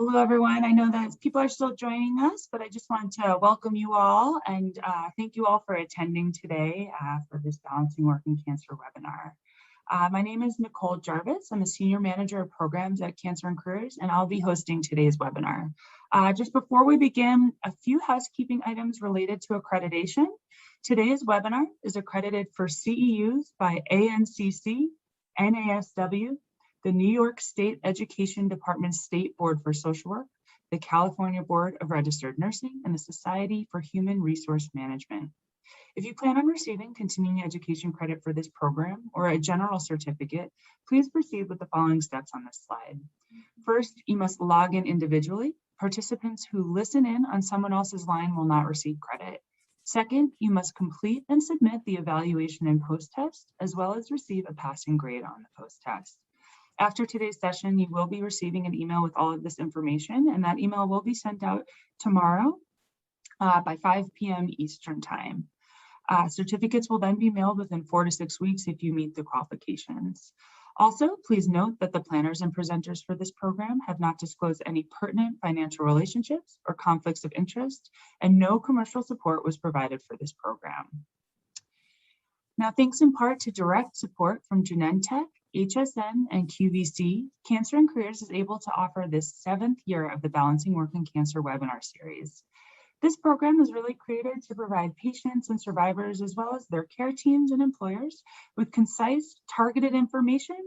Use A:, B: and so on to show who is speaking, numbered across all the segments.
A: Hello, everyone. I know that people are still joining us, but I just want to welcome you all and thank you all for attending today for this Balancing Work and Cancer webinar. My name is Nicole Jarvis. I'm a Senior Manager of Programs at Cancer and Careers, and I'll be hosting today's webinar. Just before we begin, a few housekeeping items related to accreditation. Today's webinar is accredited for CEUs by ANCC, NASW, the New York State Education Department State Board for Social Work, the California Board of Registered Nursing, and the Society for Human Resource Management. If you plan on receiving continuing education credit for this program or a general certificate, please proceed with the following steps on this slide. First, you must log in individually. Participants who listen in on someone else's line will not receive credit. Second, you must complete and submit the evaluation and post-test, as well as receive a passing grade on the post-test. After today's session, you will be receiving an email with all of this information, and that email will be sent out tomorrow by 5 p.m. Eastern Time. Certificates will then be mailed within 4 to 6 weeks if you meet the qualifications. Also, please note that the planners and presenters for this program have not disclosed any pertinent financial relationships or conflicts of interest, and no commercial support was provided for this program. Now, thanks in part to direct support from Genentech, HSN, and QVC, Cancer and Careers is able to offer this 7th year of the Balancing Work and Cancer webinar series. This program is really created to provide patients and survivors, as well as their care teams and employers, with concise, targeted information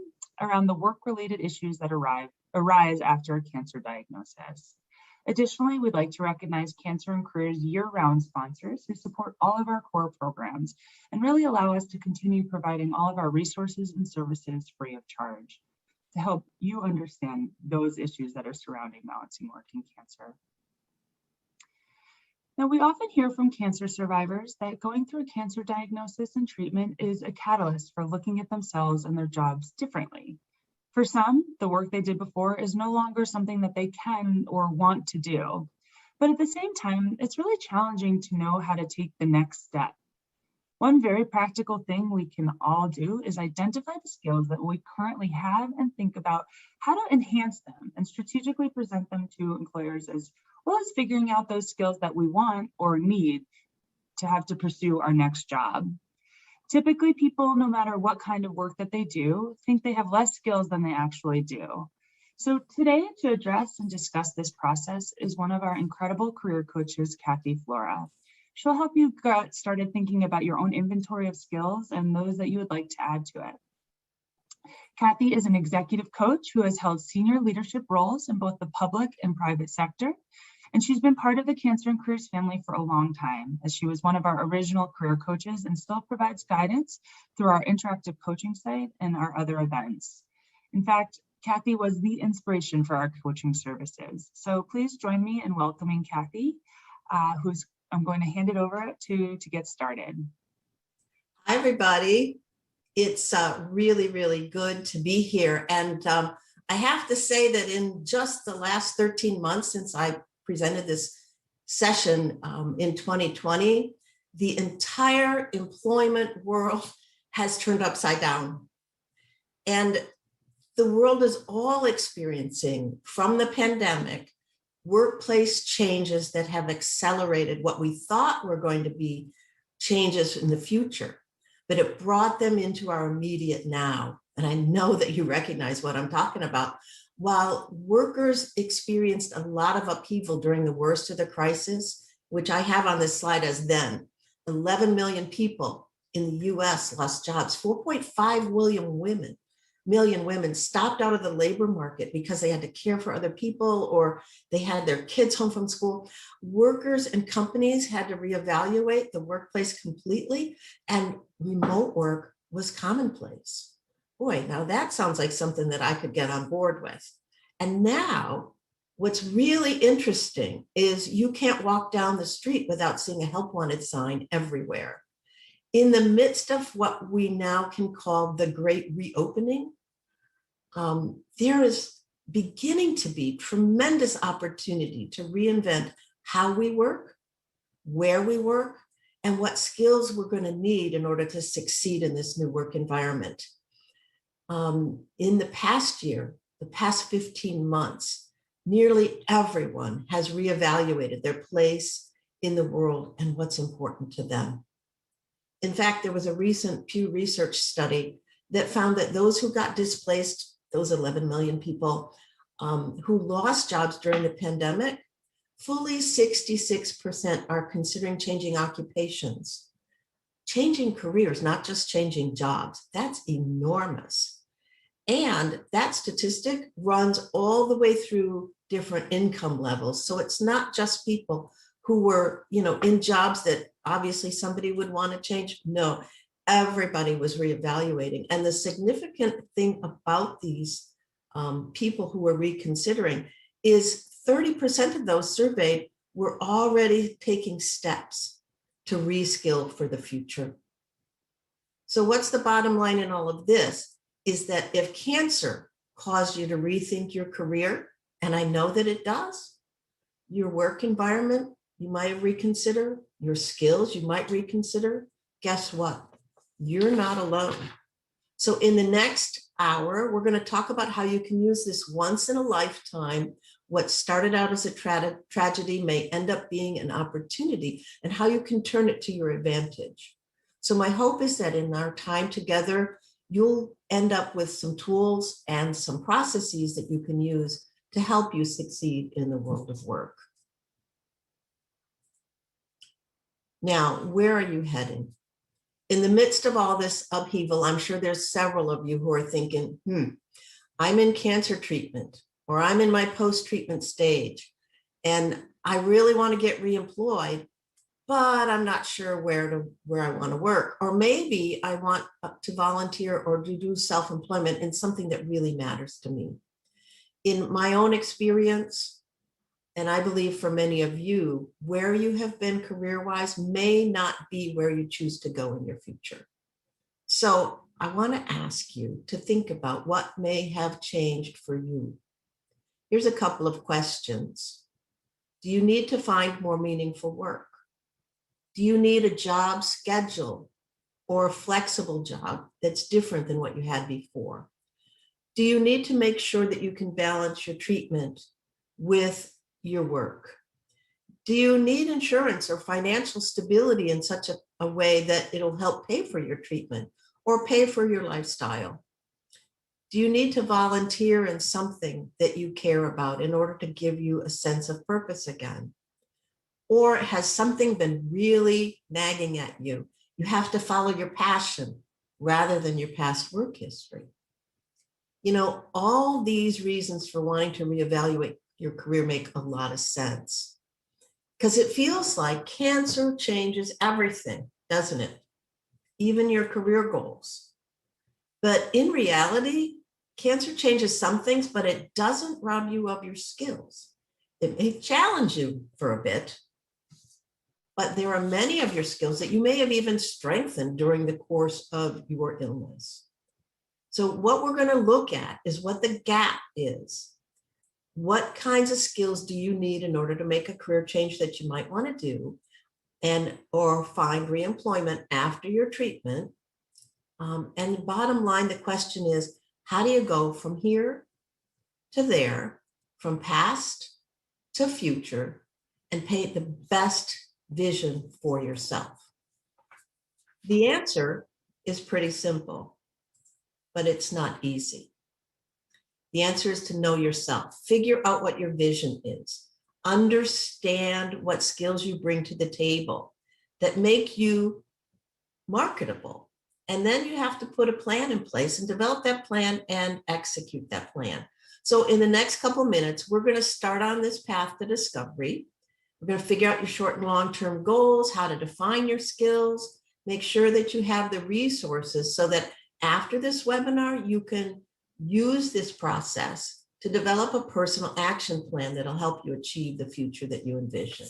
A: around the work-related issues that arise after a cancer diagnosis. Additionally, we'd like to recognize Cancer and Careers year-round sponsors who support all of our core programs and really allow us to continue providing all of our resources and services free of charge to help you understand those issues that are surrounding balancing work and cancer. Now, we often hear from cancer survivors that going through a cancer diagnosis and treatment is a catalyst for looking at themselves and their jobs differently. For some, the work they did before is no longer something that they can or want to do. But at the same time, it's really challenging to know how to take the next step. One very practical thing we can all do is identify the skills that we currently have and think about how to enhance them and strategically present them to employers, as well as figuring out those skills that we want or need to have to pursue our next job. Typically, people, no matter what kind of work that they do, think they have less skills than they actually do. So today, to address and discuss this process is one of our incredible career coaches, Kathy Flora. She'll help you get started thinking about your own inventory of skills and those that you would like to add to it. Kathy is an executive coach who has held senior leadership roles in both the public and private sector. And she's been part of the Cancer and Careers family for a long time, as she was one of our original career coaches and still provides guidance through our interactive coaching site and our other events. In fact, Kathy was the inspiration for our coaching services. So please join me in welcoming Kathy, I'm going to hand it over to get started.
B: Hi, everybody. It's really, really good to be here. And I have to say that in just the last 13 months since I presented this session in 2020, the entire employment world has turned upside down. And the world is all experiencing, from the pandemic, workplace changes that have accelerated what we thought were going to be changes in the future, but it brought them into our immediate now. And I know that you recognize what I'm talking about. While workers experienced a lot of upheaval during the worst of the crisis, which I have on this slide as then, 11 million people in the US lost jobs, 4.5 million women stopped out of the labor market because they had to care for other people or they had their kids home from school. Workers and companies had to reevaluate the workplace completely, and remote work was commonplace. Boy, now that sounds like something that I could get on board with. And now what's really interesting is you can't walk down the street without seeing a help wanted sign everywhere. In the midst of what we now can call the great reopening, there is beginning to be tremendous opportunity to reinvent how we work, where we work, and what skills we're going to need in order to succeed in this new work environment. In the past year, the past 15 months, nearly everyone has reevaluated their place in the world and what's important to them. In fact, there was a recent Pew Research study that found that those who got displaced, those 11 million people who lost jobs during the pandemic, fully 66% are considering changing occupations, changing careers, not just changing jobs. That's enormous. And that statistic runs all the way through different income levels. So it's not just people who were, in jobs that obviously somebody would want to change. No, everybody was reevaluating. And the significant thing about these people who were reconsidering is 30% of those surveyed were already taking steps to reskill for the future. So what's the bottom line in all of this is that if cancer caused you to rethink your career, and I know that it does, your work environment, you might have reconsidered, your skills, you might reconsider. Guess what? You're not alone. So in the next hour, we're going to talk about how you can use this once in a lifetime. What started out as a tragedy may end up being an opportunity, and how you can turn it to your advantage. So my hope is that in our time together, you'll end up with some tools and some processes that you can use to help you succeed in the world of work. Now, where are you heading? In the midst of all this upheaval, I'm sure there's several of you who are thinking, I'm in cancer treatment, or I'm in my post-treatment stage, and I really want to get reemployed, but I'm not sure where I want to work. Or maybe I want to volunteer or to do self-employment in something that really matters to me. In my own experience, and I believe for many of you, where you have been career-wise may not be where you choose to go in your future. So I want to ask you to think about what may have changed for you. Here's a couple of questions. Do you need to find more meaningful work? Do you need a job schedule or a flexible job that's different than what you had before? Do you need to make sure that you can balance your treatment with your work? Do you need insurance or financial stability in such a way that it'll help pay for your treatment or pay for your lifestyle? Do you need to volunteer in something that you care about in order to give you a sense of purpose again? Or has something been really nagging at you? You have to follow your passion rather than your past work history. All these reasons for wanting to reevaluate your career make a lot of sense, because it feels like cancer changes everything, doesn't it? Even your career goals. But in reality, cancer changes some things, but it doesn't rob you of your skills. It may challenge you for a bit, but there are many of your skills that you may have even strengthened during the course of your illness. So what we're going to look at is what the gap is. What kinds of skills do you need in order to make a career change that you might want to do or find reemployment after your treatment? And the bottom line, the question is, how do you go from here to there, from past to future, and paint the best vision for yourself? The answer is pretty simple, but it's not easy. The answer is to know yourself. Figure out what your vision is. Understand what skills you bring to the table that make you marketable. And then you have to put a plan in place and develop that plan and execute that plan. So in the next couple minutes, we're going to start on this path to discovery. We're going to figure out your short and long-term goals, how to define your skills, make sure that you have the resources so that after this webinar, you can use this process to develop a personal action plan that'll help you achieve the future that you envision.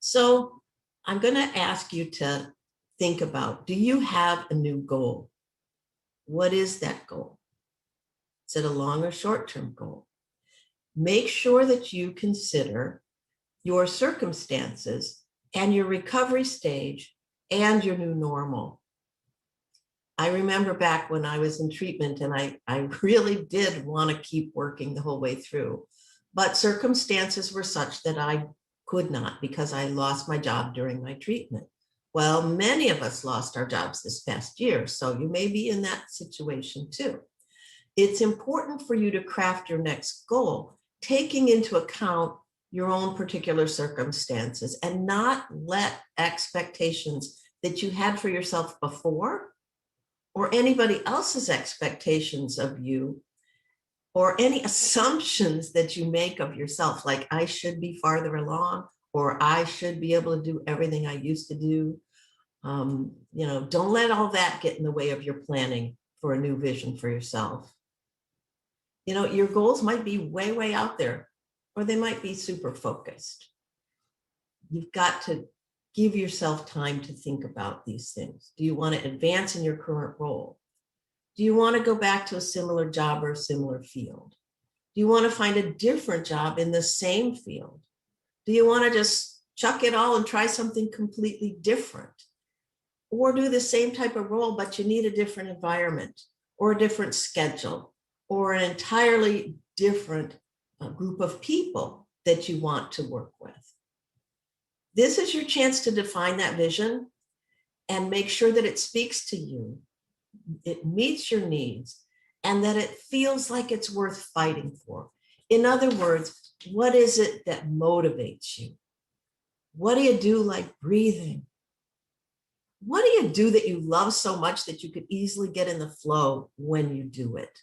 B: So I'm going to ask you to think about, do you have a new goal? What is that goal? Is it a long or short-term goal? Make sure that you consider your circumstances and your recovery stage and your new normal. I remember back when I was in treatment and I really did want to keep working the whole way through, but circumstances were such that I could not because I lost my job during my treatment. Well, many of us lost our jobs this past year, so you may be in that situation too. It's important for you to craft your next goal, taking into account your own particular circumstances and not let expectations that you had for yourself before or anybody else's expectations of you or any assumptions that you make of yourself, like I should be farther along or I should be able to do everything I used to do. Don't let all that get in the way of your planning for a new vision for yourself. Your goals might be way, way out there, or they might be super focused. You've got to give yourself time to think about these things. Do you want to advance in your current role? Do you want to go back to a similar job or a similar field? Do you want to find a different job in the same field? Do you want to just chuck it all and try something completely different? Or do the same type of role, but you need a different environment or a different schedule or an entirely different group of people that you want to work with? This is your chance to define that vision and make sure that it speaks to you, it meets your needs, and that it feels like it's worth fighting for. In other words, what is it that motivates you? What do you do like breathing? What do you do that you love so much that you could easily get in the flow when you do it?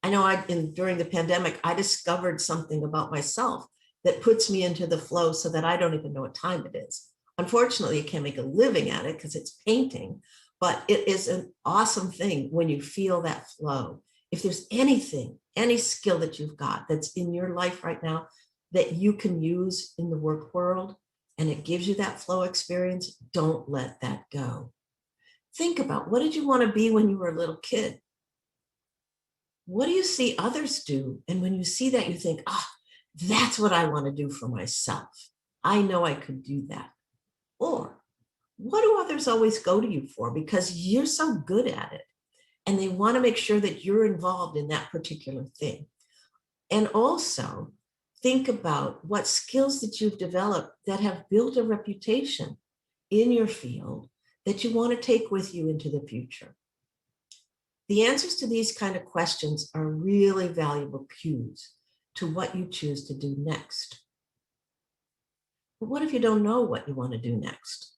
B: I know during the pandemic, I discovered something about myself that puts me into the flow so that I don't even know what time it is. Unfortunately, you can't make a living at it because it's painting, but it is an awesome thing when you feel that flow. If there's anything, any skill that you've got that's in your life right now that you can use in the work world, and it gives you that flow experience, don't let that go. Think about, what did you want to be when you were a little kid? What do you see others do? And when you see that, you think, that's what I want to do for myself. I know I could do that. Or what do others always go to you for? Because you're so good at it. And they want to make sure that you're involved in that particular thing. And also think about what skills that you've developed that have built a reputation in your field that you want to take with you into the future. The answers to these kind of questions are really valuable cues to what you choose to do next. But what if you don't know what you want to do next?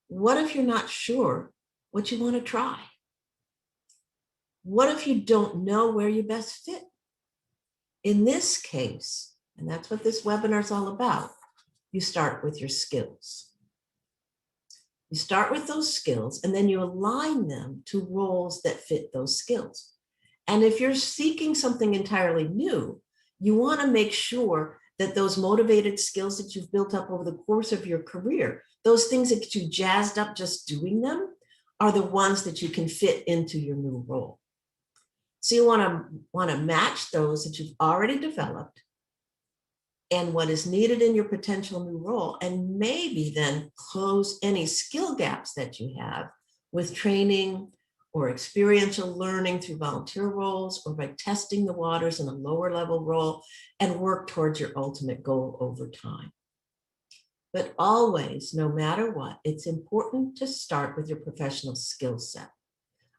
B: What if you're not sure what you want to try? What if you don't know where you best fit? In this case, and that's what this webinar is all about, you start with your skills. You start with those skills and then you align them to roles that fit those skills. And if you're seeking something entirely new, you want to make sure that those motivated skills that you've built up over the course of your career, those things that get you jazzed up just doing them, are the ones that you can fit into your new role. So you want to match those that you've already developed and what is needed in your potential new role, and maybe then close any skill gaps that you have with training or experiential learning through volunteer roles or by testing the waters in a lower level role, and work towards your ultimate goal over time. But always, no matter what, it's important to start with your professional skill set.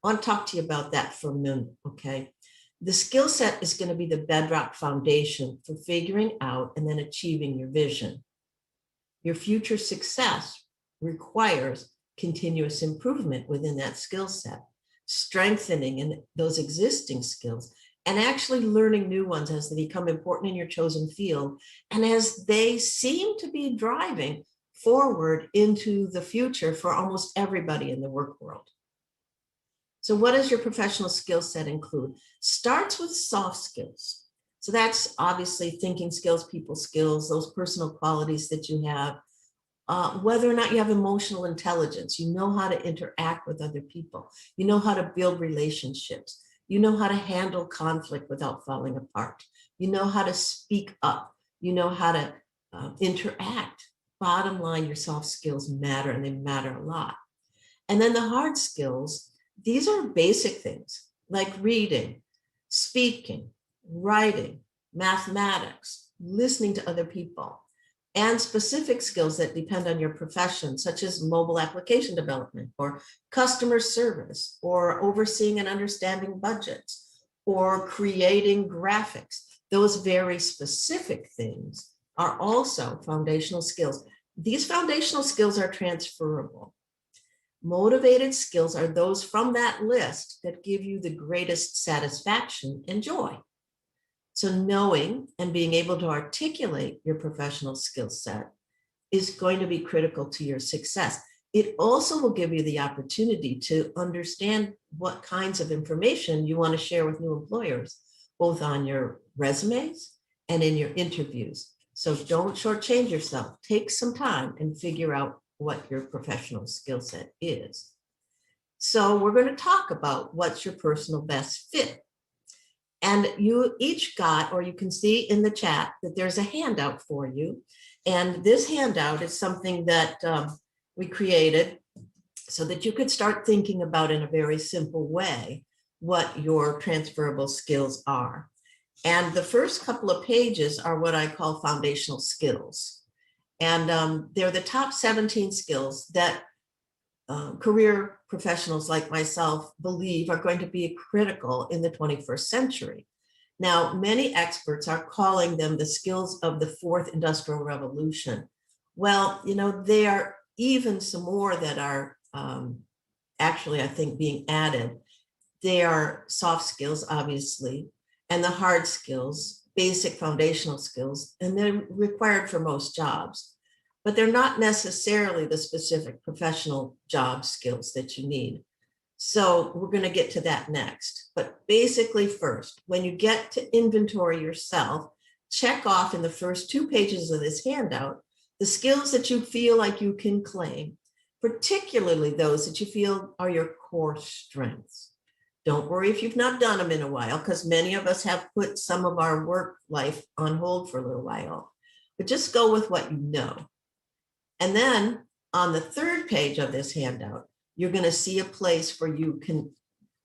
B: I want to talk to you about that for a minute, okay? The skill set is going to be the bedrock foundation for figuring out and then achieving your vision. Your future success requires continuous improvement within that skill set, strengthening in those existing skills, and actually learning new ones as they become important in your chosen field and as they seem to be driving forward into the future for almost everybody in the work world. So what does your professional skill set include? Starts with soft skills. So that's obviously thinking skills, people skills, those personal qualities that you have. Whether or not you have emotional intelligence, you know how to interact with other people. You know how to build relationships. You know how to handle conflict without falling apart. You know how to speak up. You know how to interact. Bottom line, your soft skills matter, and they matter a lot. And then the hard skills, these are basic things like reading, speaking, writing, mathematics, listening to other people, and specific skills that depend on your profession, such as mobile application development or customer service or overseeing and understanding budgets or creating graphics. Those very specific things are also foundational skills. These foundational skills are transferable. Motivated skills are those from that list that give you the greatest satisfaction and joy. So knowing and being able to articulate your professional skill set is going to be critical to your success. It also will give you the opportunity to understand what kinds of information you want to share with new employers, both on your resumes and in your interviews. So don't shortchange yourself. Take some time and figure out what your professional skill set is. So we're going to talk about what's your personal best fit. And you each got, or you can see in the chat that there's a handout for you. And this handout is something that we created so that you could start thinking about in a very simple way what your transferable skills are. And the first couple of pages are what I call foundational skills. And they're the top 17 skills that career professionals like myself believe are going to be critical in the 21st century. Now, many experts are calling them the skills of the fourth industrial revolution. Well, you know, there are even some more that are actually, I think, being added. They are soft skills, obviously, and the hard skills, basic foundational skills, and they're required for most jobs. But they're not necessarily the specific professional job skills that you need. So we're going to get to that next. But basically first, when you get to inventory yourself, check off in the first 2 pages of this handout the skills that you feel like you can claim, particularly those that you feel are your core strengths. Don't worry if you've not done them in a while, because many of us have put some of our work life on hold for a little while. But just go with what you know. And then on the 3rd page of this handout, you're going to see a place where you can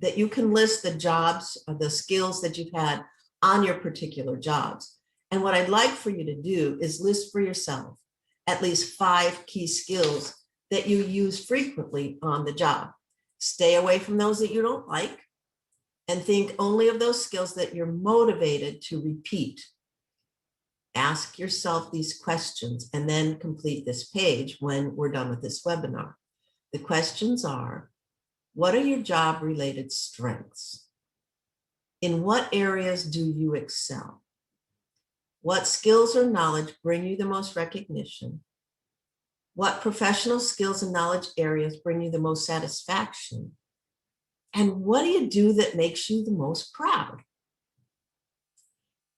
B: list the jobs or the skills that you've had on your particular jobs. And what I'd like for you to do is list for yourself at least 5 key skills that you use frequently on the job. Stay away from those that you don't like and think only of those skills that you're motivated to repeat. Ask yourself these questions and then complete this page when we're done with this webinar. The questions are, what are your job-related strengths? In what areas do you excel? What skills or knowledge bring you the most recognition? What professional skills and knowledge areas bring you the most satisfaction? And what do you do that makes you the most proud?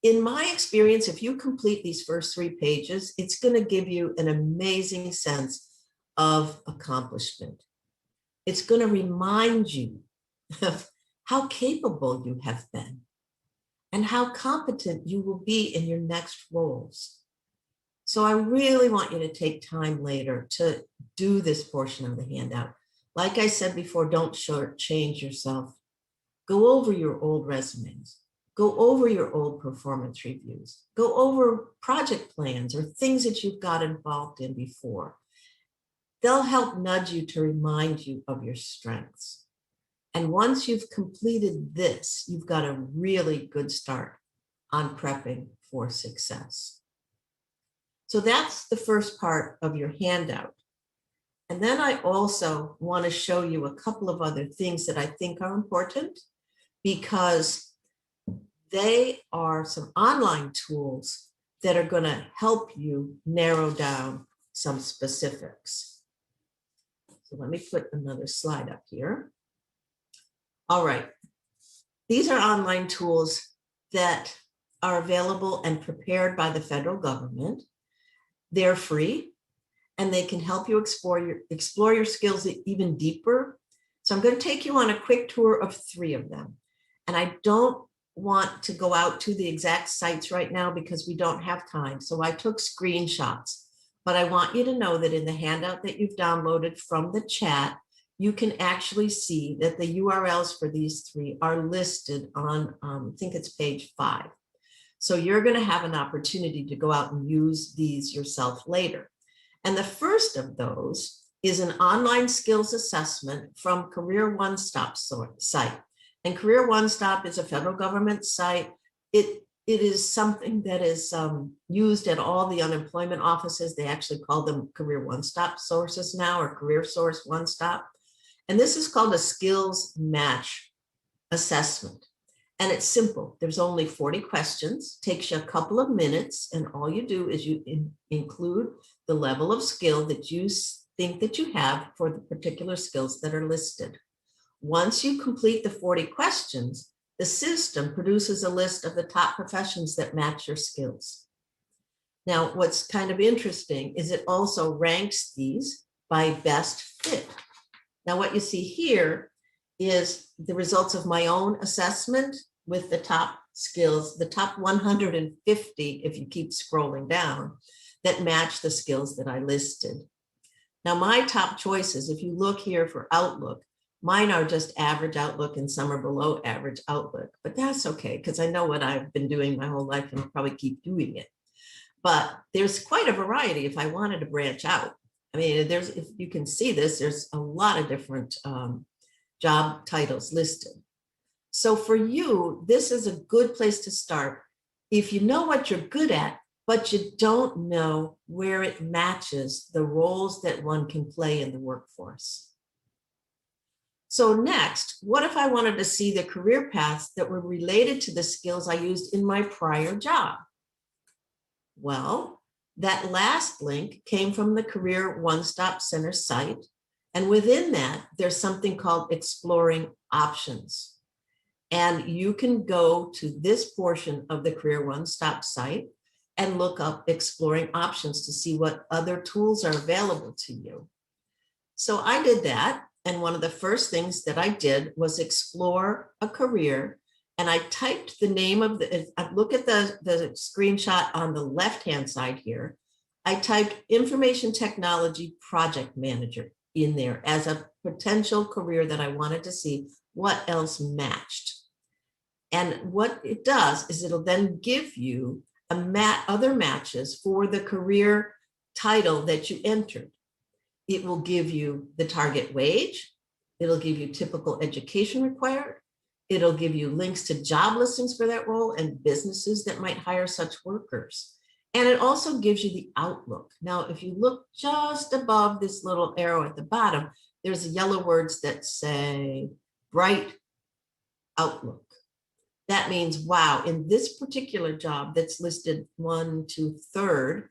B: In my experience, if you complete these first 3 pages, it's going to give you an amazing sense of accomplishment. It's going to remind you of how capable you have been and how competent you will be in your next roles. So I really want you to take time later to do this portion of the handout. Like I said before, don't shortchange yourself. Go over your old resumes. Go over your old performance reviews. Go over project plans or things that you've got involved in before. They'll help nudge you to remind you of your strengths. And once you've completed this, you've got a really good start on prepping for success. So that's the first part of your handout. And then I also want to show you a couple of other things that I think are important because they are some online tools that are going to help you narrow down some specifics. So let me put another slide up here. All right. These are online tools that are available and prepared by the federal government. They're free and they can help you explore your skills even deeper. So I'm going to take you on a quick tour of 3 of them. And I don't want to go out to the exact sites right now because we don't have time. So I took screenshots, but I want you to know that in the handout that you've downloaded from the chat, you can actually see that the URLs for these three are listed on, I think it's page 5. So you're going to have an opportunity to go out and use these yourself later. And the first of those is an online skills assessment from Career One Stop site. And Career One Stop is a federal government site. It is something that is used at all the unemployment offices. They actually call them Career One Stop sources now, or Career Source One Stop. And this is called a skills match assessment. And it's simple. There's only 40 questions, takes you a couple of minutes, and all you do is you include the level of skill that you think that you have for the particular skills that are listed. Once you complete the 40 questions, the system produces a list of the top professions that match your skills. Now, what's kind of interesting is it also ranks these by best fit. Now, what you see here is the results of my own assessment with the top skills, the top 150, if you keep scrolling down, that match the skills that I listed. Now, my top choices, if you look here for Outlook, mine are just average Outlook and some are below average Outlook, but that's okay because I know what I've been doing my whole life and I'll probably keep doing it. But there's quite a variety if I wanted to branch out. I mean, if you can see this, there's a lot of different job titles listed. So for you, this is a good place to start if you know what you're good at, but you don't know where it matches the roles that one can play in the workforce. So next, what if I wanted to see the career paths that were related to the skills I used in my prior job? Well, that last link came from the Career One Stop Center site. And within that, there's something called Exploring Options. And you can go to this portion of the Career One Stop site and look up Exploring Options to see what other tools are available to you. So I did that. And one of the first things that I did was explore a career. And I typed the name of look at the screenshot on the left-hand side here. I typed Information Technology Project Manager in there as a potential career that I wanted to see what else matched. And what it does is it'll then give you other matches for the career title that you entered. It will give you the target wage. It'll give you typical education required. It'll give you links to job listings for that role and businesses that might hire such workers. And it also gives you the outlook. Now, if you look just above this little arrow at the bottom, there's yellow words that say bright outlook. That means, wow, in this particular job that's listed 1 to 3rd,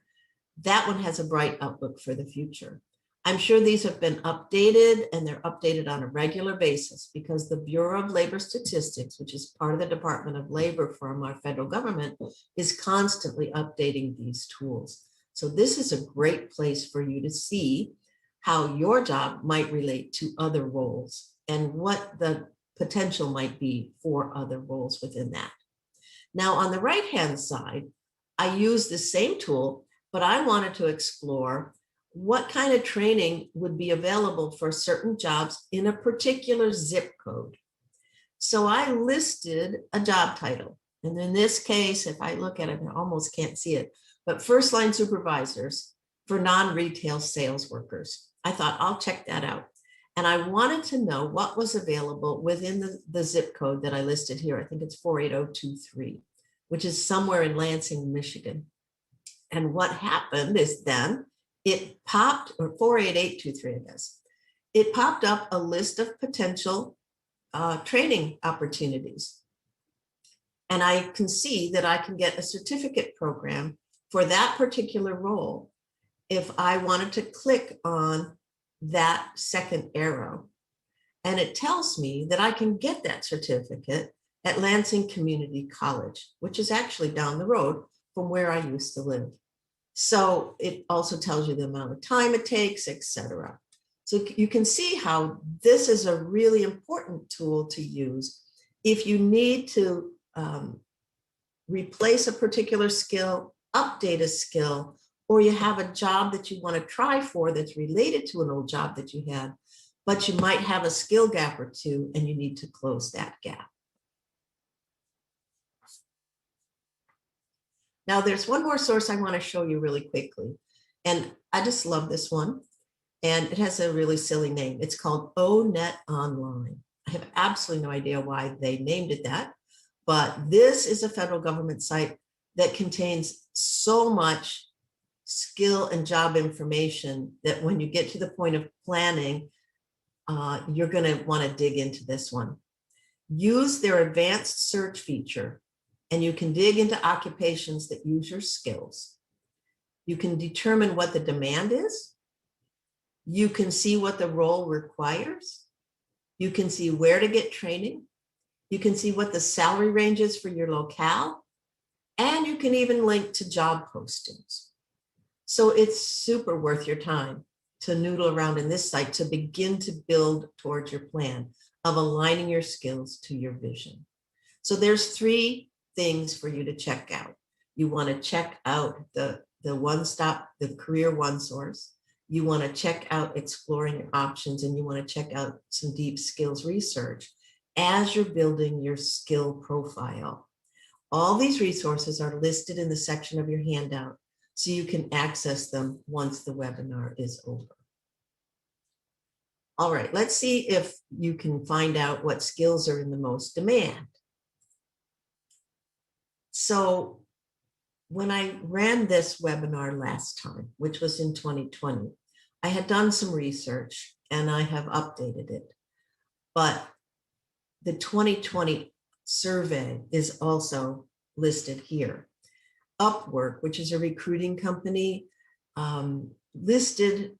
B: that one has a bright outlook for the future. I'm sure these have been updated, and they're updated on a regular basis because the Bureau of Labor Statistics, which is part of the Department of Labor from our federal government, is constantly updating these tools. So this is a great place for you to see how your job might relate to other roles and what the potential might be for other roles within that. Now, on the right-hand side, I use the same tool, but I wanted to explore what kind of training would be available for certain jobs in a particular zip code. So I listed a job title. And in this case, if I look at it, I almost can't see it, but first line supervisors for non-retail sales workers. I thought I'll check that out. And I wanted to know what was available within the zip code that I listed here. I think it's 48023, which is somewhere in Lansing, Michigan. And what happened is then it popped, or 48823, I guess. It popped up a list of potential training opportunities. And I can see that I can get a certificate program for that particular role if I wanted to click on that second arrow. And it tells me that I can get that certificate at Lansing Community College, which is actually down the road from where I used to live. So it also tells you the amount of time it takes, etc. So you can see how this is a really important tool to use if you need to replace a particular skill, update a skill, or you have a job that you want to try for that's related to an old job that you had. but you might have a skill gap or two and you need to close that gap. Now there's one more source I want to show you really quickly. And I just love this one. And it has a really silly name. It's called ONet Online. I have absolutely no idea why they named it that, but this is a federal government site that contains so much skill and job information that when you get to the point of planning, you're going to want to dig into this one. Use their advanced search feature, and you can dig into occupations that use your skills. You can determine what the demand is. You can see what the role requires. You can see where to get training. You can see what the salary range is for your locale. And you can even link to job postings. So it's super worth your time to noodle around in this site to begin to build towards your plan of aligning your skills to your vision. So there's 3 things for you to check out. You want to check out the one-stop, the Career One source. You want to check out exploring your options, and you want to check out some deep skills research as you're building your skill profile. All these resources are listed in the section of your handout, so you can access them once the webinar is over. All right, let's see if you can find out what skills are in the most demand. So when I ran this webinar last time, which was in 2020, I had done some research and I have updated it. But the 2020 survey is also listed here. Upwork, which is a recruiting company, listed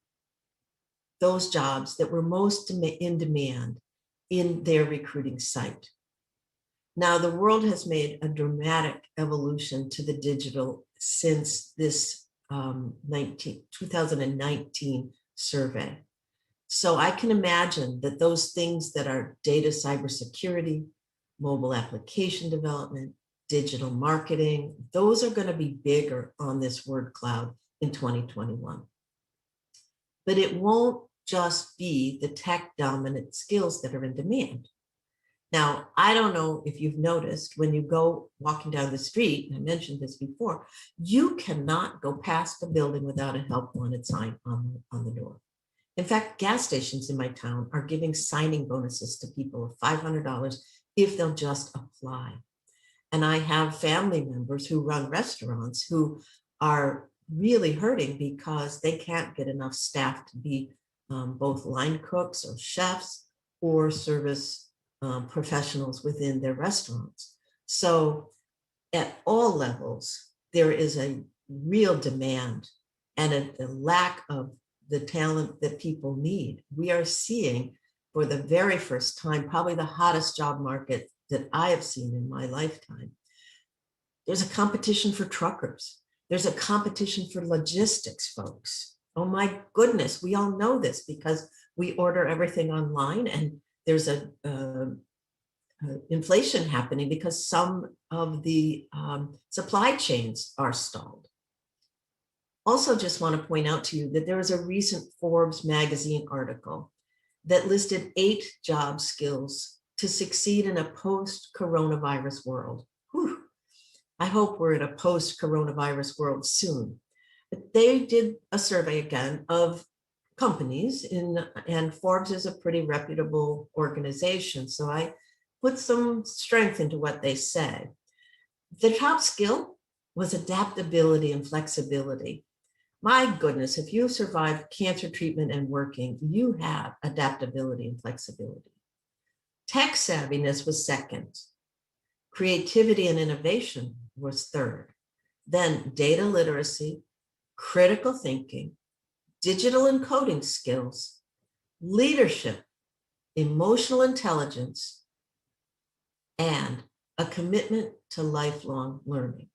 B: those jobs that were most in demand in their recruiting site. Now, the world has made a dramatic evolution to the digital since this 2019 survey. So I can imagine that those things that are data cybersecurity, mobile application development, digital marketing, those are going to be bigger on this word cloud in 2021. But it won't just be the tech dominant skills that are in demand. Now, I don't know if you've noticed when you go walking down the street, and I mentioned this before, you cannot go past the building without a help wanted sign on the door. In fact, gas stations in my town are giving signing bonuses to people of $500 if they'll just apply. And I have family members who run restaurants who are really hurting because they can't get enough staff to be both line cooks or chefs or service professionals within their restaurants. So at all levels, there is a real demand and a lack of the talent that people need. We are seeing for the very first time, probably the hottest job market that I have seen in my lifetime. There's a competition for truckers. There's a competition for logistics folks. Oh my goodness, we all know this because we order everything online, and there's a inflation happening because some of the supply chains are stalled. Also, just want to point out to you that there was a recent Forbes magazine article that listed 8 job skills to succeed in a post-coronavirus world. Whew. I hope we're in a post-coronavirus world soon. But they did a survey again of companies, and Forbes is a pretty reputable organization. So I put some strength into what they said. The top skill was adaptability and flexibility. My goodness, if you survived cancer treatment and working, you have adaptability and flexibility. Tech savviness was second. Creativity and innovation was third. Then data literacy, critical thinking, digital and coding skills, leadership, emotional intelligence, and a commitment to lifelong learning.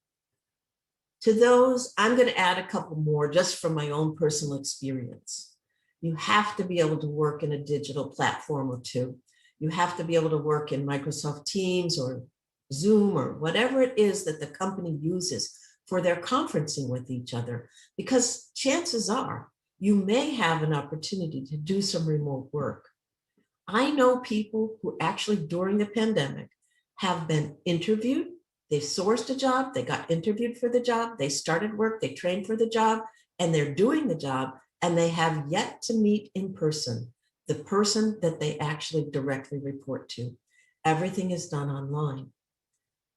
B: To those, I'm going to add a couple more just from my own personal experience. You have to be able to work in a digital platform or two. You have to be able to work in Microsoft Teams or Zoom or whatever it is that the company uses for their conferencing with each other, because chances are you may have an opportunity to do some remote work I know people who actually during the pandemic have been interviewed. They sourced a job, they got interviewed for the job, they started work, they trained for the job, and they're doing the job, and they have yet to meet in person the person that they actually directly report to. Everything is done online.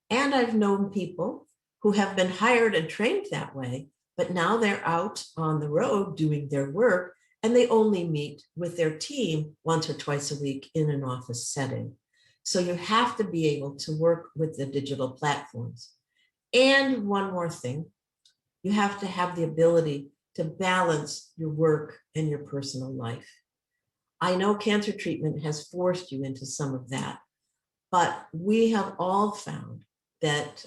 B: And I've known people who have been hired and trained that way, but now they're out on the road doing their work, and they only meet with their team once or twice a week in an office setting. So you have to be able to work with the digital platforms. And one more thing, you have to have the ability to balance your work and your personal life. I know cancer treatment has forced you into some of that, but we have all found that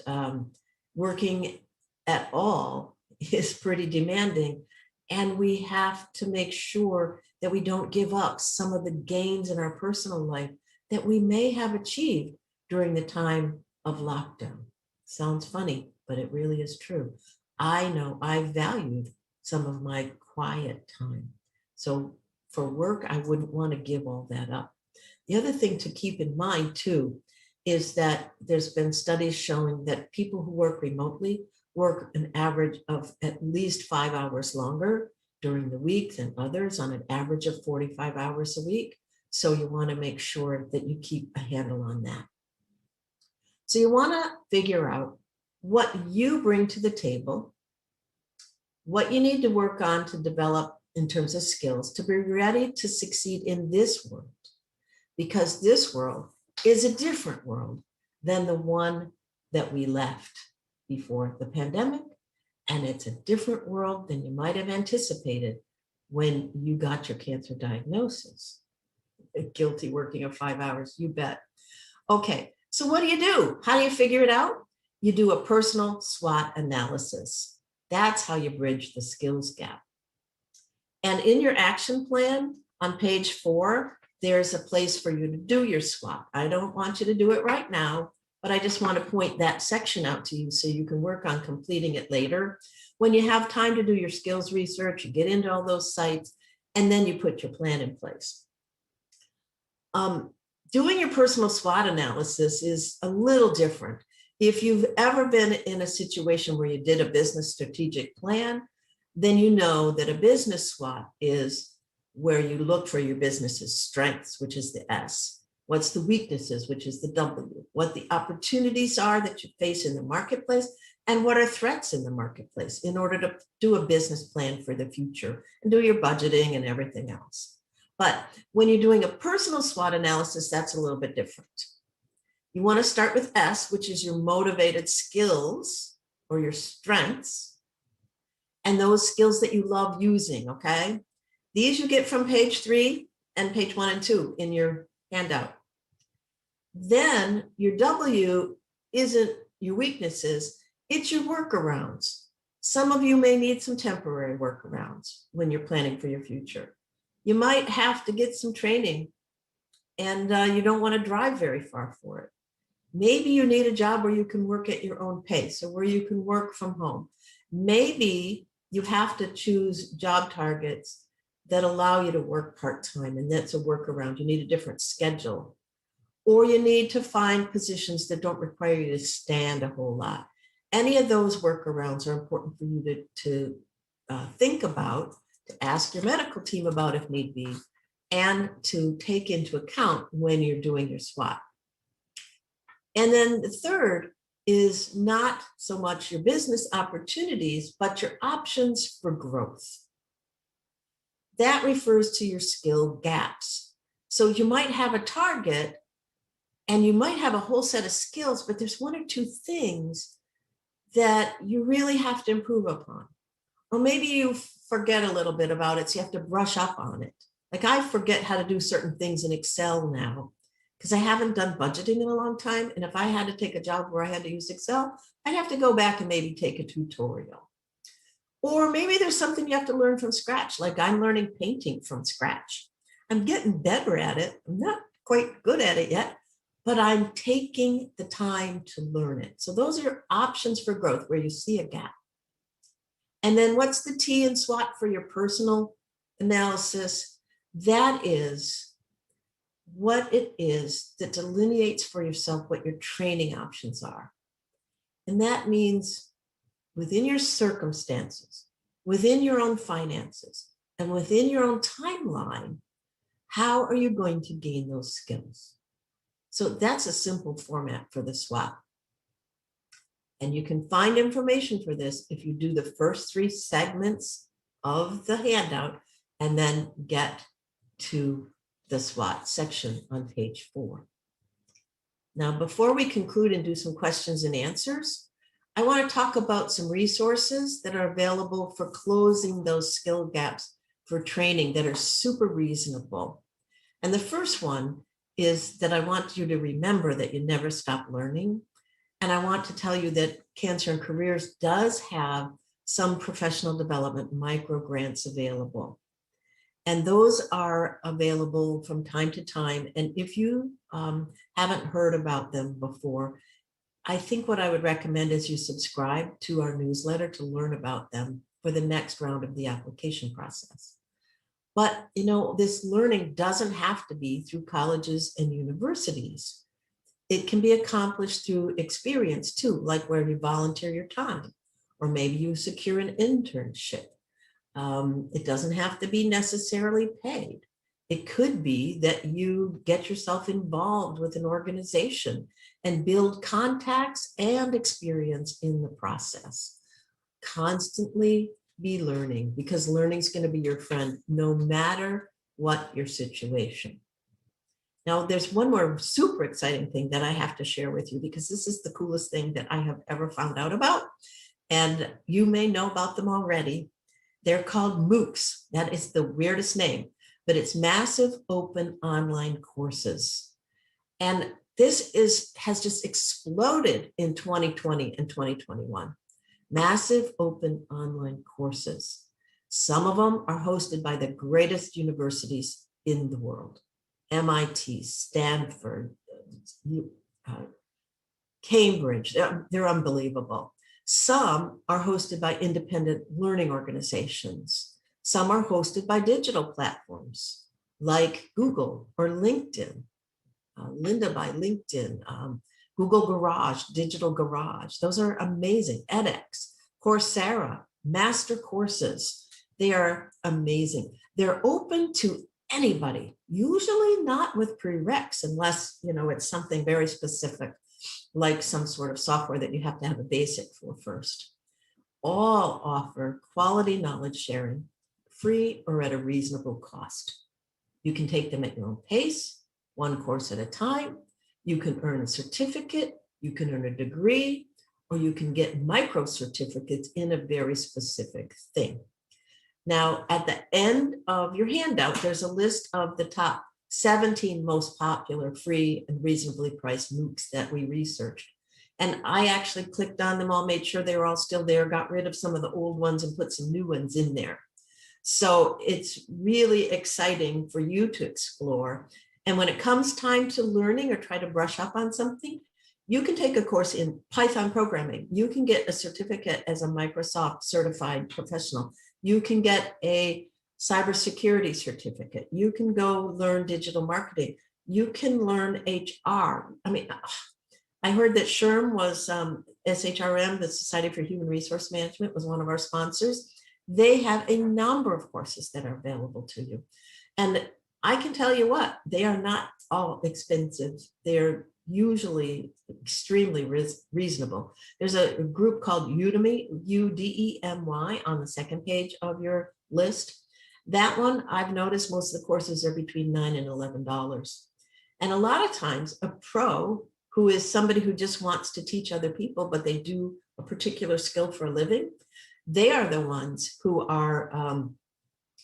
B: working at all is pretty demanding, and we have to make sure that we don't give up some of the gains in our personal life that we may have achieved during the time of lockdown. Sounds funny, but it really is true. I know I valued some of my quiet time. So for work, I wouldn't want to give all that up. The other thing to keep in mind too is that there's been studies showing that people who work remotely work an average of at least 5 hours longer during the week than others, on an average of 45 hours a week. So you want to make sure that you keep a handle on that. So you want to figure out what you bring to the table, what you need to work on to develop in terms of skills to be ready to succeed in this world, because this world is a different world than the one that we left before the pandemic. And it's a different world than you might have anticipated when you got your cancer diagnosis. Guilty working of 5 hours, you bet. Okay, so what do? How do you figure it out? You do a personal SWOT analysis. That's how you bridge the skills gap. And in your action plan on page 4, there's a place for you to do your SWOT. I don't want you to do it right now, but I just want to point that section out to you so you can work on completing it later. When you have time to do your skills research, you get into all those sites, and then you put your plan in place. Doing your personal SWOT analysis is a little different. If you've ever been in a situation where you did a business strategic plan, then you know that a business SWOT is where you look for your business's strengths, which is the S. What's the weaknesses, which is the W. What the opportunities are that you face in the marketplace, and what are threats in the marketplace in order to do a business plan for the future and do your budgeting and everything else. But when you're doing a personal SWOT analysis, that's a little bit different. You want to start with S, which is your motivated skills or your strengths, and those skills that you love using, okay? These you get from page 3 and page 1 and 2 in your handout. Then your W isn't your weaknesses, it's your workarounds. Some of you may need some temporary workarounds when you're planning for your future. You might have to get some training, and you don't want to drive very far for it. Maybe you need a job where you can work at your own pace or where you can work from home. Maybe you have to choose job targets that allow you to work part-time, and that's a workaround. You need a different schedule. Or you need to find positions that don't require you to stand a whole lot. Any of those workarounds are important for you to think about, to ask your medical team about if need be, and to take into account when you're doing your SWOT. And then the third is not so much your business opportunities, but your options for growth. That refers to your skill gaps. So you might have a target and you might have a whole set of skills, but there's 1 or 2 things that you really have to improve upon. Or maybe you forget a little bit about it, so you have to brush up on it. Like I forget how to do certain things in Excel now because I haven't done budgeting in a long time. And if I had to take a job where I had to use Excel, I'd have to go back and maybe take a tutorial. Or maybe there's something you have to learn from scratch, like I'm learning painting from scratch. I'm getting better at it. I'm not quite good at it yet, but I'm taking the time to learn it. So those are your options for growth where you see a gap. And then what's the T in SWOT for your personal analysis? That is what it is that delineates for yourself what your training options are. And that means within your circumstances, within your own finances, and within your own timeline, how are you going to gain those skills? So that's a simple format for the SWOT. And you can find information for this if you do the first 3 segments of the handout and then get to the SWOT section on page 4. Now, before we conclude and do some questions and answers, I want to talk about some resources that are available for closing those skill gaps for training that are super reasonable. And the first one is that I want you to remember that you never stop learning. And I want to tell you that Cancer and Careers does have some professional development micro grants available. And those are available from time to time. And if you haven't heard about them before, I think what I would recommend is you subscribe to our newsletter to learn about them for the next round of the application process. But, this learning doesn't have to be through colleges and universities. It can be accomplished through experience too, like where you volunteer your time, or maybe you secure an internship. It doesn't have to be necessarily paid. It could be that you get yourself involved with an organization and build contacts and experience in the process. Constantly be learning, because learning is going to be your friend no matter what your situation. Now, there's one more super exciting thing that I have to share with you, because this is the coolest thing that I have ever found out about. And you may know about them already. They're called MOOCs. That is the weirdest name, but it's massive open online courses. And this has just exploded in 2020 and 2021. Massive open online courses. Some of them are hosted by the greatest universities in the world. MIT, Stanford, Cambridge, they're unbelievable. Some are hosted by independent learning organizations. Some are hosted by digital platforms like Google or LinkedIn, Linda by LinkedIn, Google Garage, Digital Garage. Those are amazing. edX, Coursera, master courses. They are amazing. They're open to anybody, usually not with prereqs, unless it's something very specific, like some sort of software that you have to have a basic for first. All offer quality knowledge sharing, free or at a reasonable cost. You can take them at your own pace, one course at a time. You can earn a certificate, you can earn a degree, or you can get micro certificates in a very specific thing. Now, at the end of your handout, there's a list of the top 17 most popular free and reasonably priced MOOCs that we researched. And I actually clicked on them all, made sure they were all still there, got rid of some of the old ones and put some new ones in there. So it's really exciting for you to explore. And when it comes time to learning or try to brush up on something, you can take a course in Python programming. You can get a certificate as a Microsoft certified professional. You can get a cybersecurity certificate. You can go learn digital marketing. You can learn HR. I heard that SHRM was SHRM, the Society for Human Resource Management, was one of our sponsors. They have a number of courses that are available to you. And I can tell you what, they are not all expensive. They're usually extremely reasonable. There's a group called Udemy, Udemy, on the second page of your list. That one, I've noticed most of the courses are between $9 and $11. And a lot of times a pro who is somebody who just wants to teach other people, but they do a particular skill for a living, they are the ones who are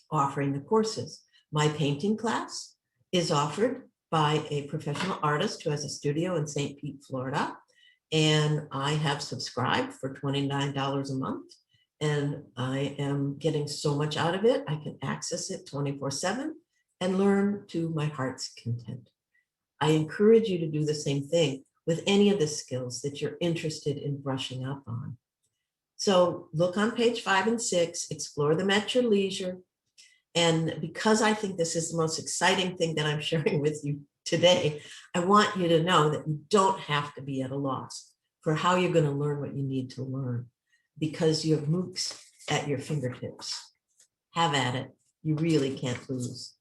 B: offering the courses. My painting class is offered by a professional artist who has a studio in St. Pete, Florida. And I have subscribed for $29 a month. And I am getting so much out of it. I can access it 24/7 and learn to my heart's content. I encourage you to do the same thing with any of the skills that you're interested in brushing up on. So look on page 5 and 6, explore them at your leisure. And because I think this is the most exciting thing that I'm sharing with you today, I want you to know that you don't have to be at a loss for how you're going to learn what you need to learn, because you have MOOCs at your fingertips. Have at it. You really can't lose.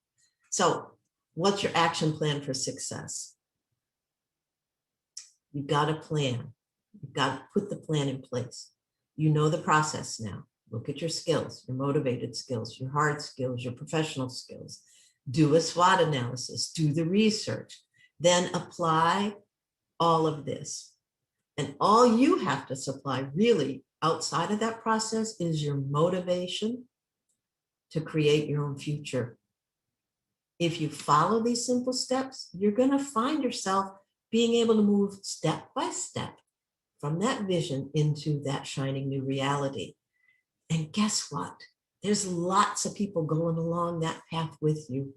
B: So what's your action plan for success? You've got a plan. You've got to put the plan in place. You know the process now. Look at your skills, your motivated skills, your hard skills, your professional skills. Do a SWOT analysis, do the research, then apply all of this. And all you have to supply really outside of that process is your motivation to create your own future. If you follow these simple steps, you're going to find yourself being able to move step by step from that vision into that shining new reality. And guess what? There's lots of people going along that path with you.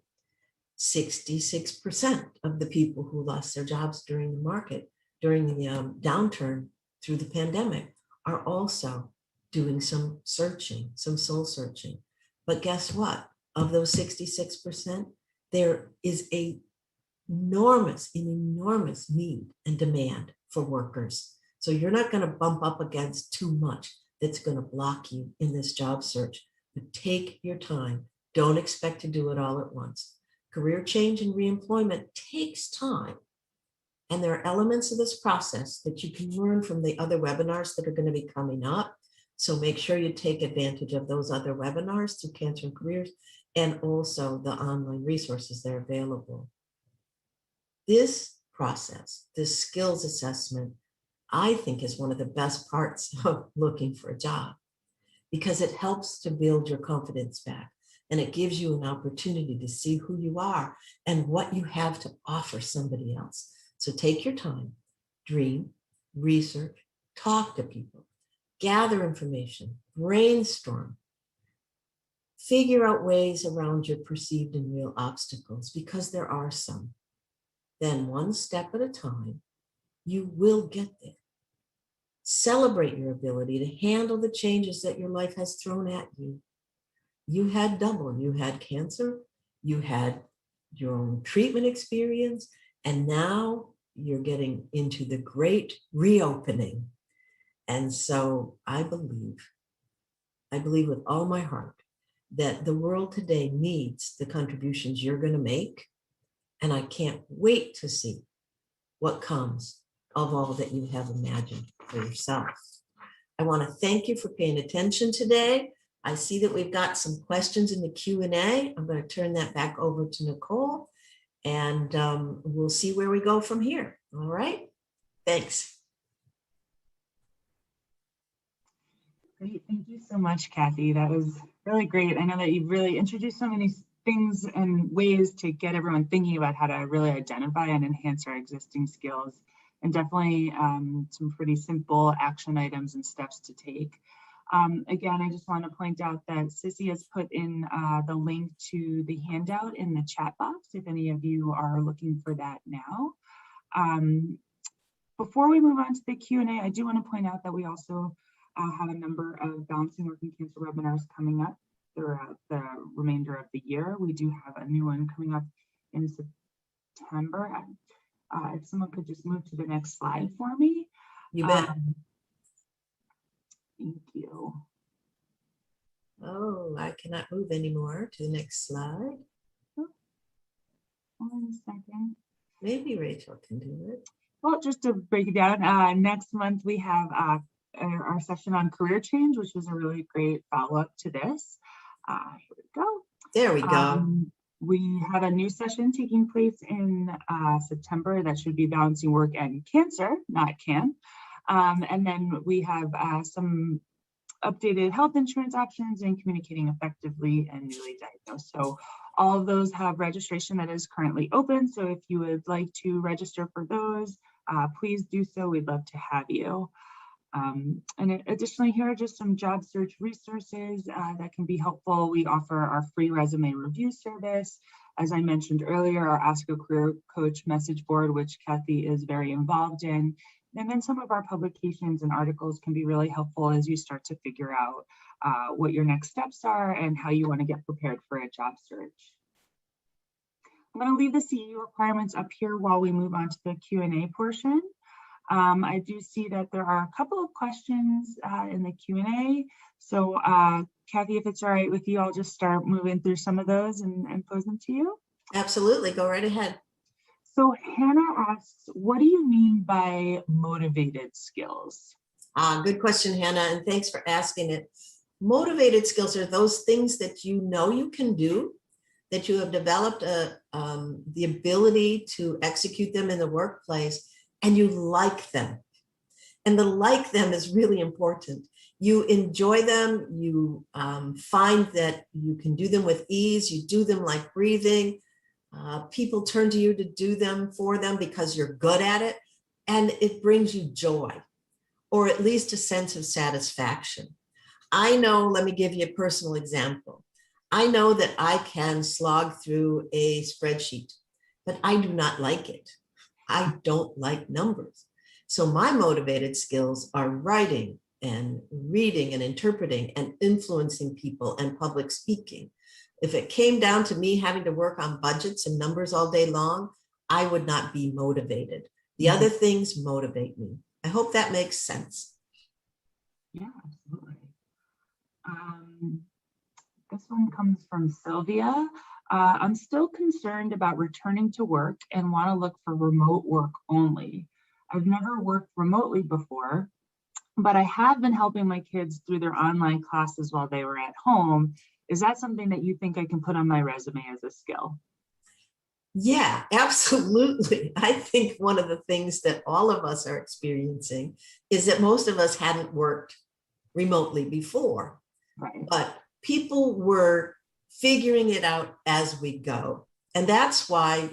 B: 66% of the people who lost their jobs during the downturn through the pandemic are also doing some searching, some soul searching. But guess what? Of those 66%, there is an enormous need and demand for workers. So you're not going to bump up against too much that's going to block you in this job search. But take your time. Don't expect to do it all at once. Career change and reemployment takes time. And there are elements of this process that you can learn from the other webinars that are going to be coming up. So make sure you take advantage of those other webinars through Cancer and Careers, and also the online resources that are available. This process, this skills assessment, I think is one of the best parts of looking for a job, because it helps to build your confidence back, and it gives you an opportunity to see who you are and what you have to offer somebody else. So take your time, dream, research, talk to people, gather information, brainstorm, figure out ways around your perceived and real obstacles, because there are some. Then one step at a time, you will get there. Celebrate your ability to handle the changes that your life has thrown at you. You had double. You had cancer, you had your own treatment experience, and now you're getting into the great reopening. And so I believe with all my heart that the world today needs the contributions you're going to make. And I can't wait to see what comes of all that you have imagined for yourself. I want to thank you for paying attention today. I see that we've got some questions in the Q&A. I'm going to turn that back over to Nicole, and we'll see where we go from here. All right. Thanks.
A: Great. Thank you so much, Kathy. That was really great. I know that you've really introduced so many things and ways to get everyone thinking about how to really identify and enhance our existing skills, and definitely some pretty simple action items and steps to take. Again, I just want to point out that Sissy has put in the link to the handout in the chat box if any of you are looking for that now. Before we move on to the Q&A, I do want to point out that we also have a number of Balancing Work and Cancer webinars coming up throughout the remainder of the year. We do have a new one coming up in September. If someone could just move to the next slide for me.
B: You bet.
A: Thank you.
B: Oh, I cannot move anymore to the next slide.
A: One second.
B: Maybe Rachel can do it.
A: Well, just to break it down, next month we have our session on career change, which is a really great follow-up to this. Here we go.
B: There we go.
A: We have a new session taking place in September that should be Balancing Work and Cancer, not CAN. And then we have some updated health insurance options and communicating effectively and newly diagnosed. So all of those have registration that is currently open. So if you would like to register for those, please do so. We'd love to have you. And additionally, here are just some job search resources that can be helpful. We offer our free resume review service. As I mentioned earlier, our Ask a Career Coach message board, which Kathy is very involved in. And then some of our publications and articles can be really helpful as you start to figure out what your next steps are and how you want to get prepared for a job search. I'm going to leave the CE requirements up here while we move on to the Q&A portion. I do see that there are a couple of questions in the Q&A. So Kathy, if it's all right with you, I'll just start moving through some of those and pose them to you.
B: Absolutely, go right ahead.
A: So Hannah asks, what do you mean by motivated skills?
B: Good question, Hannah, and thanks for asking it. Motivated skills are those things that you know you can do, that you have developed the ability to execute them in the workplace, and you like them. And the like them is really important. You enjoy them, you find that you can do them with ease, you do them like breathing. People turn to you to do them for them because you're good at it, and it brings you joy, or at least a sense of satisfaction. I know, let me give you a personal example. I know that I can slog through a spreadsheet, but I do not like it. I don't like numbers. So my motivated skills are writing and reading and interpreting and influencing people and public speaking. If it came down to me having to work on budgets and numbers all day long, I would not be motivated. The other things motivate me. I hope that makes sense.
A: Yeah, absolutely. This one comes from Sylvia. I'm still concerned about returning to work and want to look for remote work only. I've never worked remotely before, but I have been helping my kids through their online classes while they were at home. Is that something that you think I can put on my resume as a skill?
B: Yeah, absolutely. I think one of the things that all of us are experiencing is that most of us hadn't worked remotely before,
A: Right.
B: but people were figuring it out as we go. And that's why,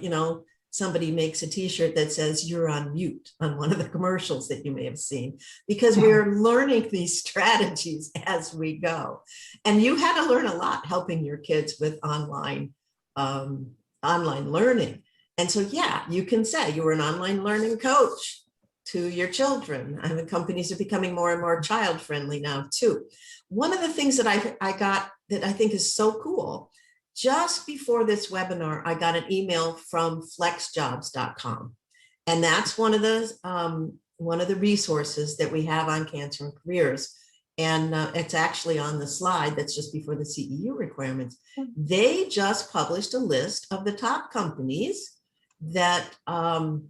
B: somebody makes a t-shirt that says you're on mute on one of the commercials that you may have seen, because we're learning these strategies as we go. And you had to learn a lot helping your kids with online learning. And so, yeah, you can say you were an online learning coach to your children. I mean, companies are becoming more and more child friendly now too. One of the things that I got that I think is so cool, just before this webinar, I got an email from flexjobs.com. And that's one of the resources that we have on cancer and careers. And it's actually on the slide that's just before the CEU requirements. They just published a list of the top companies that are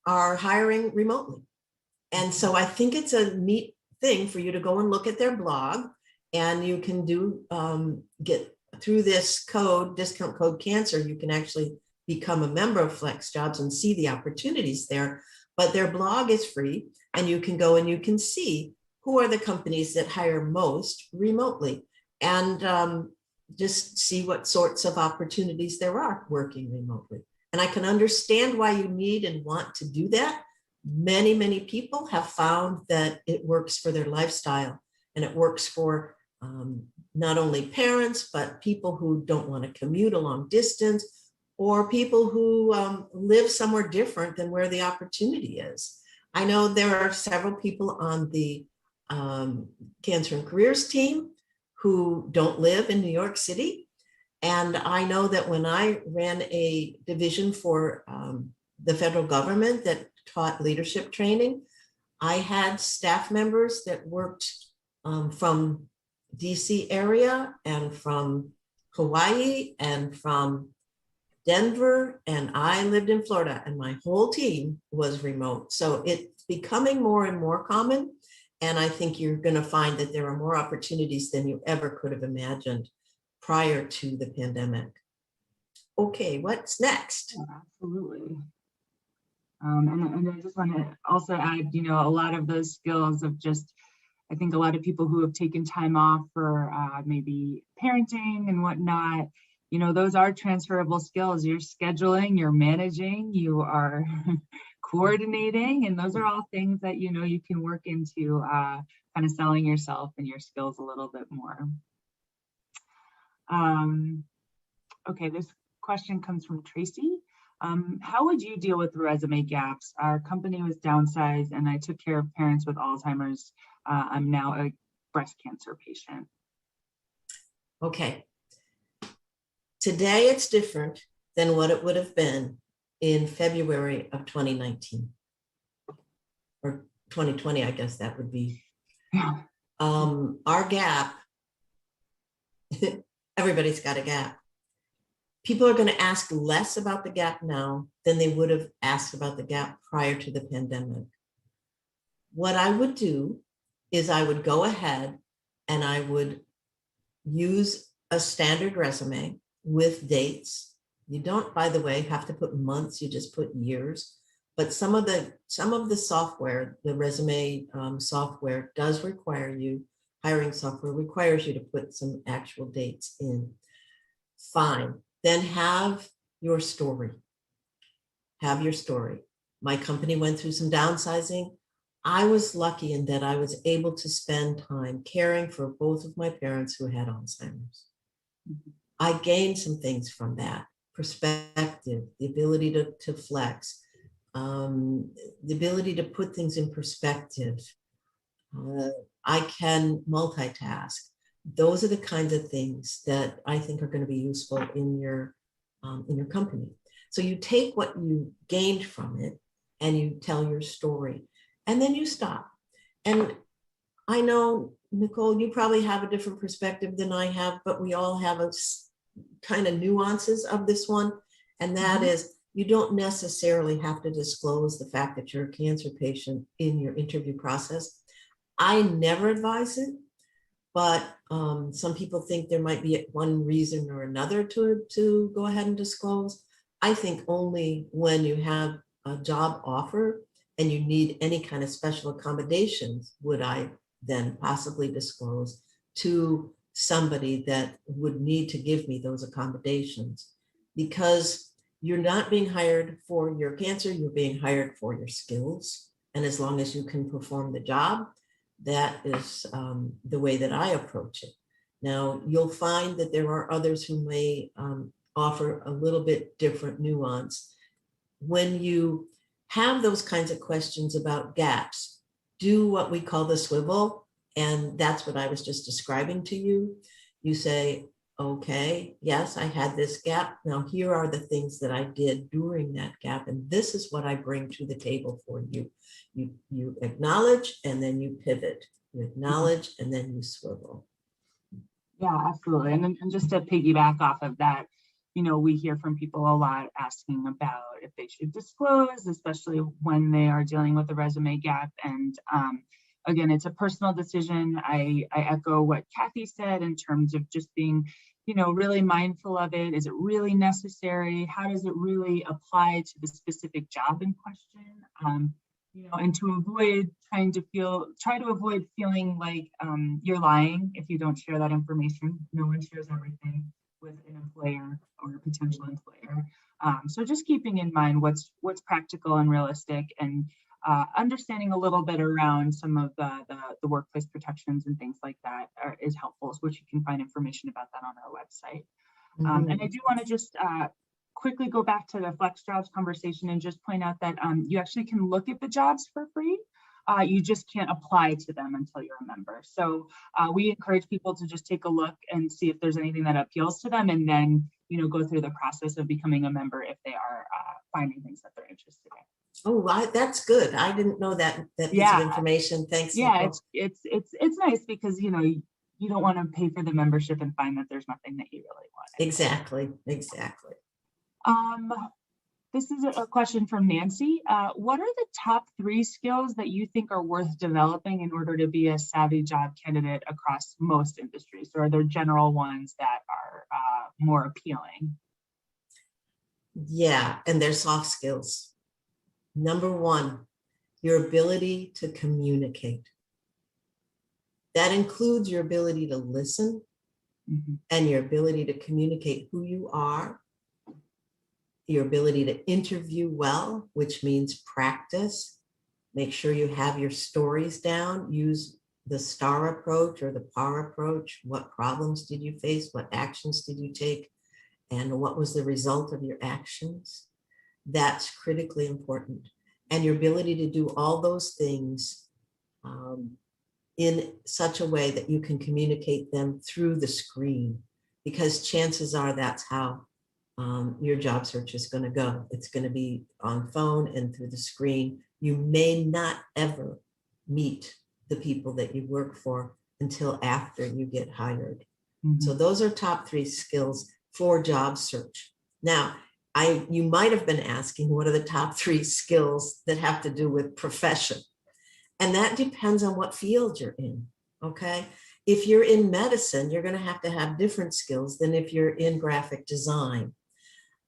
B: hiring remotely. And so I think it's a neat thing for you to go and look at their blog, and you can get through this discount code cancer, you can actually become a member of FlexJobs and see the opportunities there. But their blog is free, and you can go and you can see who are the companies that hire most remotely, and just see what sorts of opportunities there are working remotely. And I can understand why you need and want to do that. Many, many people have found that it works for their lifestyle, and it works for not only parents, but people who don't want to commute a long distance, or people who live somewhere different than where the opportunity is. I know there are several people on the Cancer and Careers team who don't live in New York City. And I know that when I ran a division for the federal government that taught leadership training, I had staff members that worked from DC area and from Hawaii and from Denver, and I lived in Florida, and my whole team was remote. So it's becoming more and more common. And I think you're going to find that there are more opportunities than you ever could have imagined prior to the pandemic. Okay, what's next?
A: Yeah, absolutely. And I just want to also add, a lot of those skills of just, I think a lot of people who have taken time off for maybe parenting and whatnot, those are transferable skills. You're scheduling, you're managing, you are coordinating, and those are all things that, you can work into kind of selling yourself and your skills a little bit more. Okay, this question comes from Tracy. How would you deal with resume gaps? Our company was downsized and I took care of parents with Alzheimer's. I'm now a breast cancer patient.
B: Okay. Today it's different than what it would have been in February of 2019 or 2020, I guess that would be.
A: Yeah.
B: Our gap, everybody's got a gap. People are going to ask less about the gap now than they would have asked about the gap prior to the pandemic. What I would do is I would go ahead and I would use a standard resume with dates. You don't, by the way, have to put months, you just put years. But some of the software, the resume software does require you, hiring software requires you to put some actual dates in. Fine. Then have your story. Have your story. My company went through some downsizing. I was lucky in that I was able to spend time caring for both of my parents who had Alzheimer's. I gained some things from that: perspective, the ability to flex, the ability to put things in perspective. I can multitask. Those are the kinds of things that I think are going to be useful in your company. So you take what you gained from it and you tell your story, and then you stop. And I know, Nicole, you probably have a different perspective than I have, but we all have a kind of nuances of this one. And that is, you don't necessarily have to disclose the fact that you're a cancer patient in your interview process. I never advise it, but some people think there might be one reason or another to go ahead and disclose. I think only when you have a job offer and you need any kind of special accommodations would I then possibly disclose to somebody that would need to give me those accommodations, because you're not being hired for your cancer, you're being hired for your skills. And as long as you can perform the job, that is the way that I approach it. Now, you'll find that there are others who may offer a little bit different nuance. When you have those kinds of questions about gaps, do what we call the swivel. And that's what I was just describing to you. You say, okay, yes, I had this gap. Now, here are the things that I did during that gap. And this is what I bring to the table for you. You acknowledge, and then you pivot. You acknowledge, and then you swivel.
A: Yeah, absolutely. And just to piggyback off of that, we hear from people a lot asking about if they should disclose, especially when they are dealing with a resume gap. And again, it's a personal decision. I echo what Kathy said in terms of just being, really mindful of it. Is it really necessary? How does it really apply to the specific job in question? And to avoid try to avoid feeling like you're lying if you don't share that information. No one shares everything with an employer or a potential employer. So just keeping in mind what's practical and realistic, and understanding a little bit around some of the workplace protections and things like that is helpful, which you can find information about that on our website. And I do want to just quickly go back to the flex jobs conversation and just point out that you actually can look at the jobs for free. You just can't apply to them until you're a member. So we encourage people to just take a look and see if there's anything that appeals to them, and then go through the process of becoming a member if they are finding things that they're interested in.
B: Oh, that's good. I didn't know that piece of information. Thanks.
A: Yeah,
B: Nicole.
A: it's nice because you don't want to pay for the membership and find that there's nothing that you really want.
B: Exactly.
A: This is a question from Nancy. What are the top 3 skills that you think are worth developing in order to be a savvy job candidate across most industries? Or are there general ones that are more appealing?
B: Yeah, and they're soft skills. Number 1, your ability to communicate. That includes your ability to listen and your ability to communicate who you are, your ability to interview well, which means practice. Make sure you have your stories down. Use the STAR approach or the PAR approach. What problems did you face? What actions did you take? And what was the result of your actions? That's critically important. And your ability to do all those things in such a way that you can communicate them through the screen, because chances are that's how your job search is going to go. It's going to be on phone and through the screen. You may not ever meet the people that you work for until after you get hired. So those are top 3 skills for job search. Now, you might have been asking, what are the top 3 skills that have to do with profession? And that depends on what field you're in, okay? If you're in medicine, you're going to have different skills than if you're in graphic design.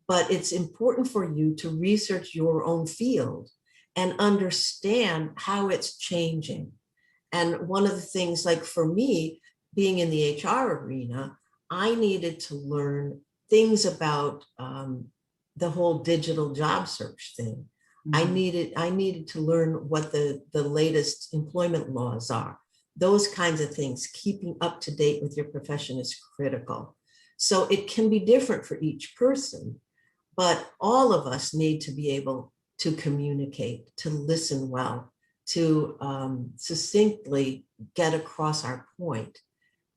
B: But it's important for you to research your own field and understand how it's changing. And one of the things, like for me, being in the HR arena, I needed to learn things about the whole digital job search thing. I needed to learn what the latest employment laws are. Those kinds of things, keeping up to date with your profession is critical. So it can be different for each person, but all of us need to be able to communicate, to listen well, to succinctly get across our point.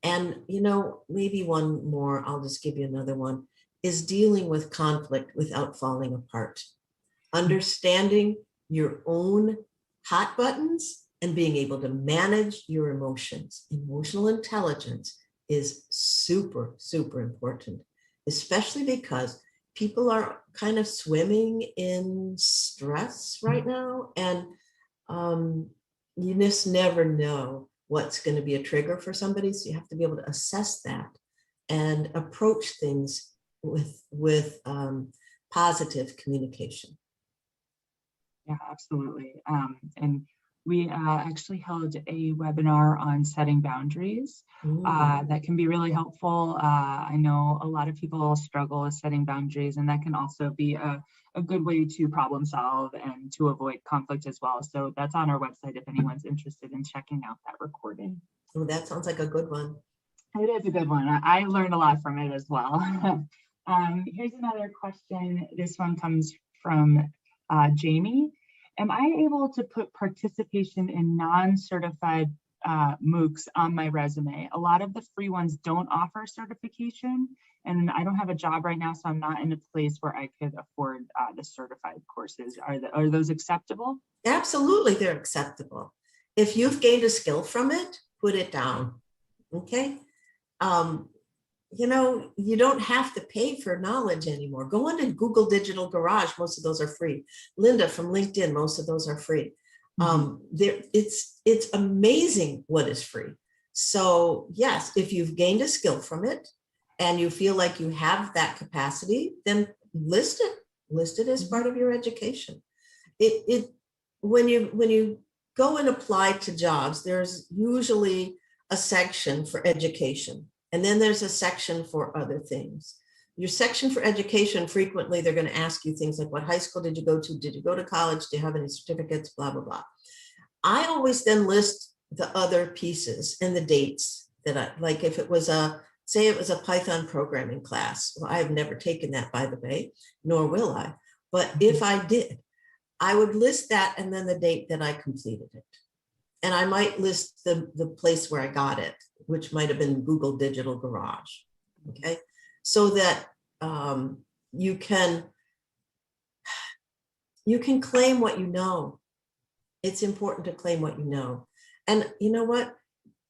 B: And, maybe one more, I'll just give you another one, is dealing with conflict without falling apart. Understanding your own hot buttons and being able to manage your emotions. Emotional intelligence is super, super important, especially because people are kind of swimming in stress right now. And you just never know what's going to be a trigger for somebody. So you have to be able to assess that and approach things with positive communication.
A: Yeah, absolutely. And we actually held a webinar on setting boundaries that can be really helpful. I know a lot of people struggle with setting boundaries, and that can also be a good way to problem solve and to avoid conflict as well. So that's on our website if anyone's interested in checking out that recording.
B: Oh, that sounds like a good one.
A: It is a good one. I learned a lot from it as well. Here's another question. This one comes from Jamie. Am I able to put participation in non-certified MOOCs on my resume? A lot of the free ones don't offer certification, and I don't have a job right now, so I'm not in a place where I could afford the certified courses. Are those acceptable?
B: Absolutely, they're acceptable. If you've gained a skill from it, put it down, okay? You don't have to pay for knowledge anymore. Go on to Google Digital Garage. Most of those are free. Linda from LinkedIn, most of those are free. It's amazing what is free. So yes, if you've gained a skill from it and you feel like you have that capacity, then list it as part of your education. When you go and apply to jobs, there's usually a section for education. And then there's a section for other things. Your section for education, frequently, they're going to ask you things like, what high school did you go to? Did you go to college? Do you have any certificates? Blah, blah, blah. I always then list the other pieces and the dates that like if it was say it was a Python programming class. Well, I have never taken that, by the way, nor will I. But if I did, I would list that and then the date that I completed it. And I might list the place where I got it, which might have been Google Digital Garage, okay? So that you can claim what you know. It's important to claim what you know. And you know what?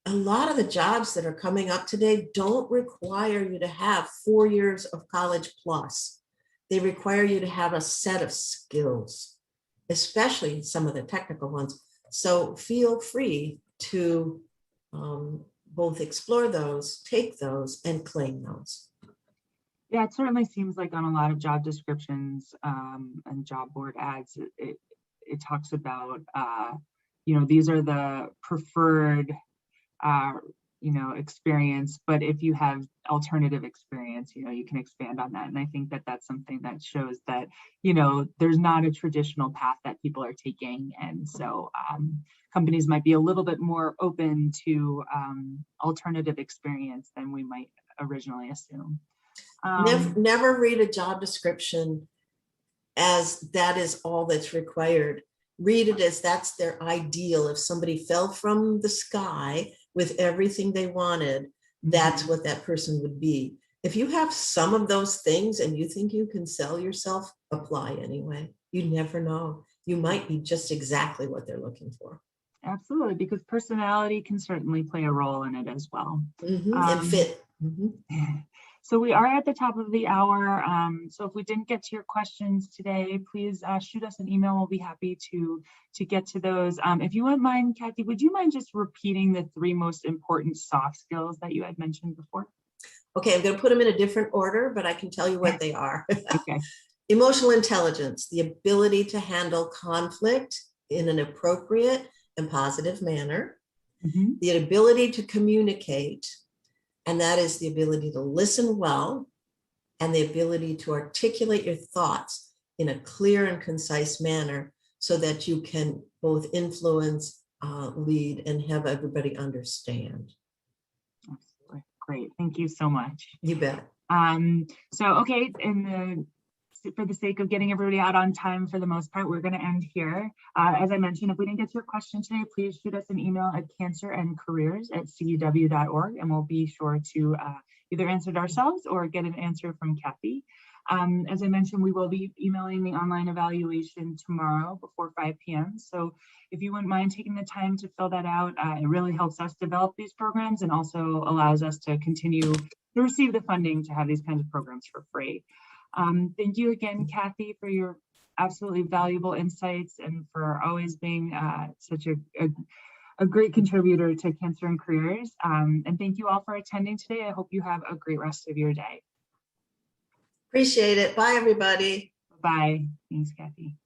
B: A lot of the jobs that are coming up today don't require you to have 4 years of college plus. They require you to have a set of skills, especially some of the technical ones. So feel free to both explore those, take those, and claim those.
A: Yeah, it certainly seems like on a lot of job descriptions and job board ads, it talks about, these are the preferred, experience, but if you have alternative experience, you can expand on that. And I think that that's something that shows that, there's not a traditional path that people are taking. And so companies might be a little bit more open to alternative experience than we might originally assume.
B: Never read a job description as that is all that's required. Read it as that's their ideal. If somebody fell from the sky with everything they wanted, that's what that person would be. If you have some of those things and you think you can sell yourself, apply anyway. You never know. You might be just exactly what they're looking for.
A: Absolutely, because personality can certainly play a role in it as well.
B: And fit.
A: So we are at the top of the hour. So if we didn't get to your questions today, please shoot us an email. We'll be happy to get to those. If you wouldn't mind, Kathy, would you mind just repeating the 3 most important soft skills that you had mentioned before?
B: Okay, I'm going to put them in a different order, but I can tell you what they are.
A: Okay.
B: Emotional intelligence, the ability to handle conflict in an appropriate and positive manner, the ability to communicate, and that is the ability to listen well, and the ability to articulate your thoughts in a clear and concise manner so that you can both influence, lead, and have everybody understand.
A: Absolutely. Great. Thank you so much.
B: You bet.
A: So, okay, for the sake of getting everybody out on time for the most part, we're going to end here. As I mentioned, if we didn't get to your question today, please shoot us an email at cancerandcareers@cuw.org, and we'll be sure to either answer it ourselves or get an answer from Kathy. As I mentioned, we will be emailing the online evaluation tomorrow before 5 p.m. So if you wouldn't mind taking the time to fill that out, it really helps us develop these programs and also allows us to continue to receive the funding to have these kinds of programs for free. Thank you again, Kathy, for your absolutely valuable insights and for always being such a great contributor to Cancer and Careers. And thank you all for attending today. I hope you have a great rest of your day.
B: Appreciate it. Bye, everybody.
A: Bye. Thanks, Kathy.